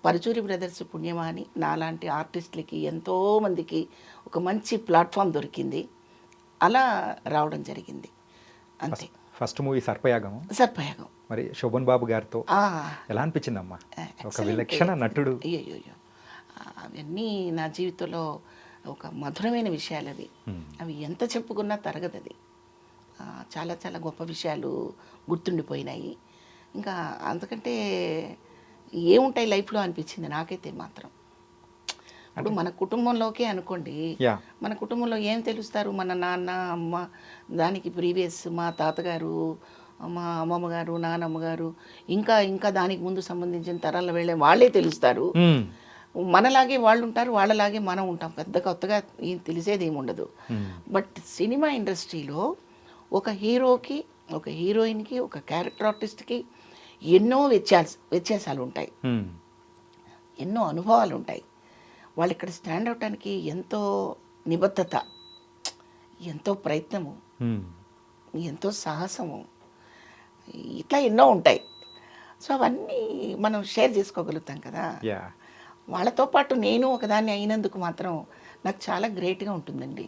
Paruchuri brothers పుణ్యమా అని నాలాంటి ఆర్టిస్టులకి ఎంతోమందికి ఒక మంచి ప్లాట్ఫామ్ దొరికింది. అలా రావడం జరిగింది అంతే. First movie సర్పయాగం. సర్పయాగం మరి శోభన్ బాబు గారితో ఆ, ఎలా అనిపించిందమ్మా? ఒక excellent. విలక్షణ నటుడు. అయ్యో అవన్నీ నా జీవితంలో ఒక మధురమైన విషయాలు అవి. అవి ఎంత చెప్పుకున్నా తరగదది. చాలా చాలా గొప్ప విషయాలు గుర్తుండిపోయినాయి. ఇంకా అంతకంటే ఏముంటాయి లైఫ్లో అనిపించింది నాకైతే మాత్రం. ఇప్పుడు మన కుటుంబంలోకే అనుకోండి, యా మన కుటుంబంలో ఏం తెలుస్తారు, మన నాన్న అమ్మ, దానికి ప్రీవియస్ మా తాతగారు, మా అమ్మమ్మ గారు, నానమ్మ గారు, ఇంకా ఇంకా దానికి ముందు సంబంధించిన తరాల వెళ్ళే వాళ్ళే తెలుస్తారు. మనలాగే వాళ్ళు ఉంటారు, వాళ్ళలాగే మనం ఉంటాం. పెద్ద కొత్తగా ఏం తెలిసేది ఏమి ఉండదు. బట్ సినిమా ఇండస్ట్రీలో ఒక హీరోకి, ఒక హీరోయిన్కి, ఒక క్యారెక్టర్ ఆర్టిస్ట్కి ఎన్నో వ్యత్యాసాలు ఉంటాయి, ఎన్నో అనుభవాలు ఉంటాయి. వాళ్ళు ఇక్కడ స్టాండ్ అవటానికి ఎంతో నిబద్ధత, ఎంతో ప్రయత్నము, ఎంతో సాహసము, ఇట్లా ఎన్నో ఉంటాయి. సో అవన్నీ మనం షేర్ చేసుకోగలుగుతాం కదా. యా వాళ్ళతో పాటు నేను ఒకదాన్ని అయినందుకు మాత్రం నాకు చాలా గ్రేట్గా ఉంటుందండి.